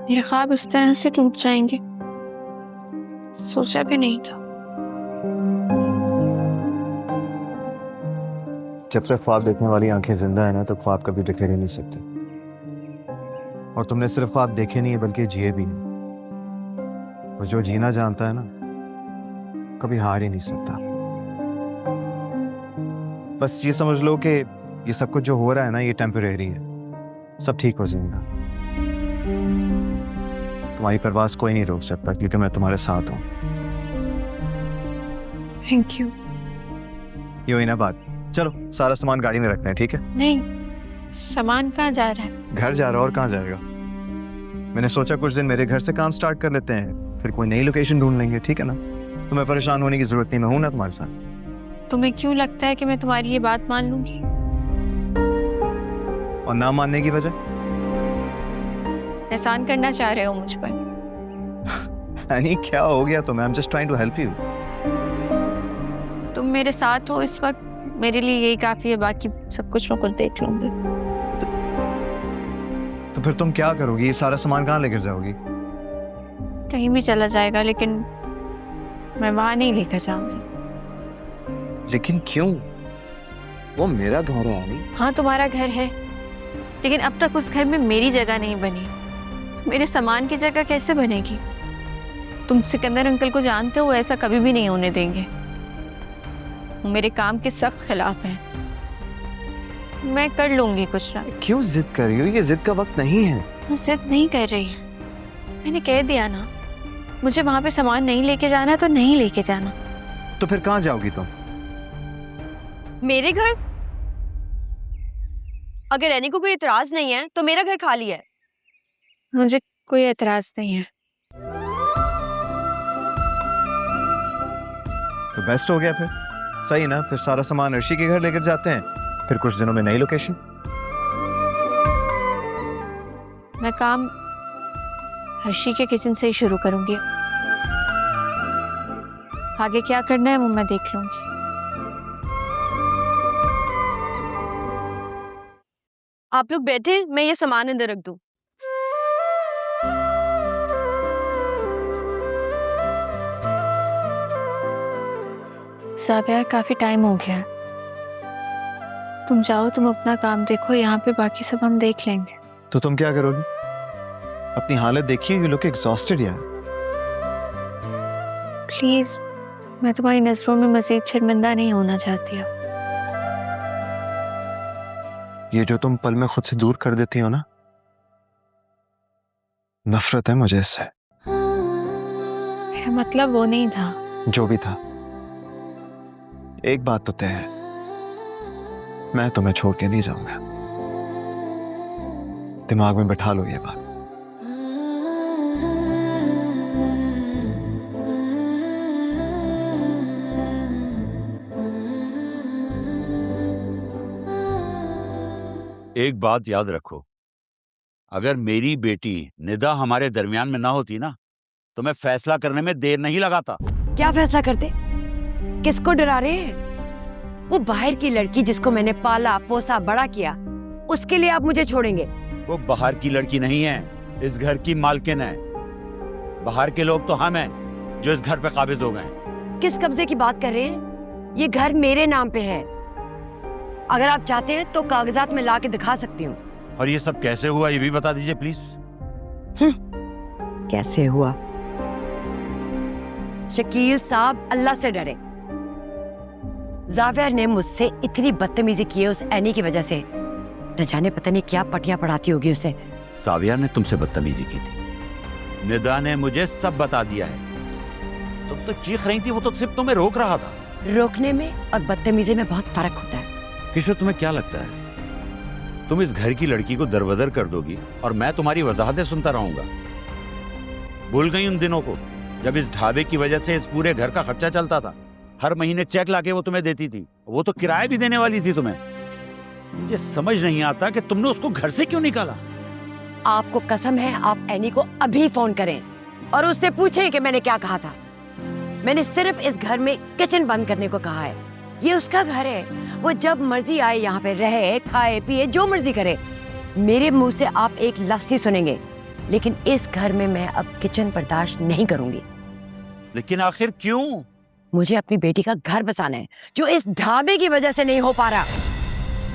मेरे ख्वाब इस तरह से टूट जाएंगे सोचा भी नहीं था। जब तक ख्वाब देखने वाली आंखें जिंदा है ना तो ख्वाब कभी बिखर ही नहीं सकते। और तुमने सिर्फ ख्वाब देखे नहीं है बल्कि जिए भी नहीं। और जो जीना जानता है ना कभी हार ही नहीं सकता। बस ये समझ लो कि ये सब कुछ जो हो रहा है ना ये टेम्परेरी है, सब ठीक हो जाएगा। तुम्हारी परवास कोई नहीं रोक सकता क्योंकि मैं तुम्हारे साथ हूं। Thank you. ये हुई ना बात। चलो सारा सामान गाड़ी में रखना है, ठीक है? नहीं, सामान कहाँ जा रहा है? घर जा रहा और कहाँ जाएगा? मैंने सोचा कुछ दिन मेरे घर से काम स्टार्ट कर लेते हैं, फिर कोई नई लोकेशन ढूंढ लेंगे, ठीक है ना? तुम्हें परेशान होने की जरूरत नहीं, मैं हूं ना तुम्हारे साथ। तुम्हें क्यों लगता है कि मैं तुम्हारी ये बात मान लूंगी? और ना मानने की वजह? एहसान करना चाह रहे हो मुझ पर? यानी क्या हो गया तुम्हें? I am just trying to help you. तुम मेरे साथ हो इस वक्त, मेरे लिए यही काफी है, बाकी सब कुछ मैं खुद देख लूंगी। तो फिर तुम क्या करोगी? ये सारा सामान कहाँ लेकर जाओगी? कहीं भी चला जाएगा, लेकिन मैं वहां नहीं लेकर जाऊंगी। लेकिन क्यों? वो मेरा घर है यानी। हाँ तुम्हारा घर है, लेकिन अब तक उस घर में मेरी जगह नहीं बनी। मेरे सामान की जगह कैसे बनेगी? तुम सिकंदर अंकल को जानते हो, ऐसा कभी भी नहीं होने देंगे। वो मेरे काम के सख्त खिलाफ हैं। मैं कर लूंगी कुछ ना। क्यों जिद कर रही हो? ये जिद का वक्त नहीं है। मैं जिद नहीं कर रही, मैंने कह दिया ना, मुझे वहां पे सामान नहीं लेके जाना तो नहीं लेके जाना। तो फिर कहाँ जाओगी तुम? मेरे घर? अगर रहने को कोई एतराज नहीं है तो मेरा घर खाली है। मुझे कोई एतराज नहीं है। तो बेस्ट हो गया फिर। सही ना, फिर सारा सामान अर्शी के घर लेकर जाते हैं, फिर कुछ दिनों में नई लोकेशन। मैं काम हर्षी के किचन से ही शुरू करूंगी। आगे क्या करना है वो मैं देख लूंगी। आप लोग बैठे, मैं ये सामान अंदर रख दूं। साहब यार, काफी टाइम हो गया। तुम जाओ, तुम अपना काम देखो, यहाँ पे बाकी सब हम देख लेंगे। तो तुम क्या करोगी? अपनी हालत देखिए, यू लुक एग्जॉस्टेड यार। प्लीज, मैं तुम्हारी नजरों में मजीद शर्मिंदा नहीं होना चाहती। अब ये जो तुम पल में खुद से दूर कर देती हो ना, नफरत है मुझे इससे। मेरा मतलब वो नहीं था। जो भी था, एक बात तो तय है, मैं तुम्हें छोड़ के नहीं जाऊंगा। दिमाग में बैठा लो ये बात। एक बात याद रखो, अगर मेरी बेटी निदा हमारे दरमियान में ना होती ना तो मैं फैसला करने में देर नहीं लगाता। क्या फैसला करते? किसको डरा रहे हैं? वो बाहर की लड़की जिसको मैंने पाला पोसा बड़ा किया, उसके लिए आप मुझे छोड़ेंगे? वो बाहर की लड़की नहीं है, इस घर की मालकिन है। बाहर के लोग तो हम हैं जो इस घर पे काबिज हो गए। किस कब्जे की बात कर रहे हैं? ये घर मेरे नाम पे है। अगर आप चाहते हैं तो कागजात में ला के दिखा सकती हूँ। और ये सब कैसे हुआ ये भी बता दीजिए प्लीज। कैसे हुआ? शकील साहब, अल्लाह से डरे। जावियर ने मुझसे इतनी बदतमीजी की है उस एनी की वजह से। न जाने पता नहीं क्या पटियां पढ़ाती होगी उसे। साविया ने तुमसे बदतमीजी की थी, निदा ने मुझे सब बता दिया है। तुम तो चीख रही थी, वो तो सिर्फ तुम्हें रोक रहा था। रोकने में और बदतमीजी में बहुत फर्क होता है। किशोर, तुम्हें क्या लगता है तुम इस घर की लड़की को दरबदर कर दोगी और मैं तुम्हारी वजाहतें सुनता रहूंगा? भूल गई उन दिनों को जब इस ढाबे की वजह से इस पूरे घर का खर्चा चलता था? हर महीने चेक लाके वो तुम्हें देती थी, वो तो किराया भी देने वाली थी तुम्हें। ये समझ नहीं आता कि तुमने उसको घर से क्यों निकाला। आपको कसम है, आप एनी को अभी फोन करें और उससे पूछें कि मैंने क्या कहा था। मैंने सिर्फ इस घर में किचन बंद करने को कहा है। ये उसका घर है, वो जब मर्जी आए यहाँ पे रहे, खाए पिए, जो मर्जी करे। मेरे मुंह से आप एक लफ्ज ही सुनेंगे लेकिन इस घर में मैं अब किचन बर्दाश्त नहीं करूंगी। लेकिन आखिर क्यों? मुझे अपनी बेटी का घर बसाना है, जो इस ढाबे की वजह से नहीं हो पा रहा।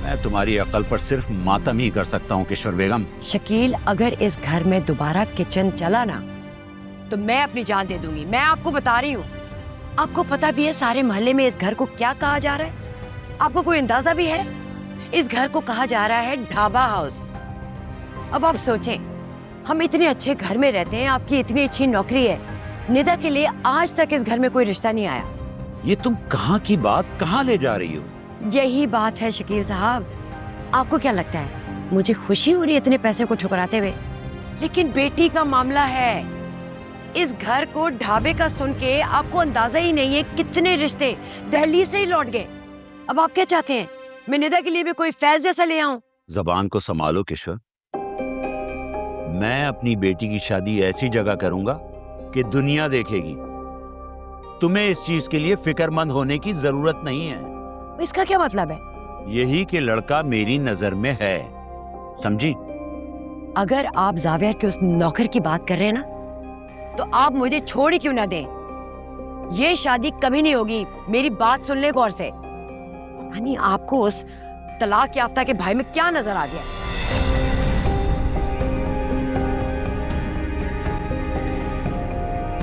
मैं तुम्हारी अकल पर सिर्फ मातम ही कर सकता हूँ किश्वर बेगम। शकील, अगर इस घर में दोबारा किचन चला ना तो मैं अपनी जान दे दूंगी। मैं आपको बता रही हूँ। आपको पता भी है सारे मोहल्ले में इस घर को क्या कहा जा रहा है? आपको कोई अंदाजा भी है? इस घर को कहा जा रहा है ढाबा हाउस। अब आप सोचें, हम इतने अच्छे घर में रहते हैं, आपकी इतनी अच्छी नौकरी है, निदा के लिए आज तक इस घर में कोई रिश्ता नहीं आया। ये तुम कहाँ की बात कहाँ ले जा रही हो? यही बात है शकील साहब। आपको क्या लगता है मुझे खुशी हो रही है इतने पैसे को ठुकराते हुए? लेकिन बेटी का मामला है। इस घर को ढाबे का सुन के आपको अंदाजा ही नहीं है कितने रिश्ते दिल्ली से ही लौट गए। अब आप क्या चाहते हैं, मैं निदा के लिए भी कोई फैज जैसा ले आऊं? जबान को संभालो किशोर। मैं अपनी बेटी की शादी ऐसी जगह करूंगा कि दुनिया देखेगी। तुम्हें इस चीज के लिए फिक्रमंद होने की जरूरत नहीं है। इसका क्या मतलब है? यही कि लड़का मेरी नजर में है, समझी? अगर आप जावियर के उस नौकर की बात कर रहे हैं ना, तो आप मुझे छोड़ ही क्यों ना दें। ये शादी कभी नहीं होगी। मेरी बात सुन ले गौर से। यानी आपको उस तलाक याफ्ता के भाई में क्या नजर आ गया?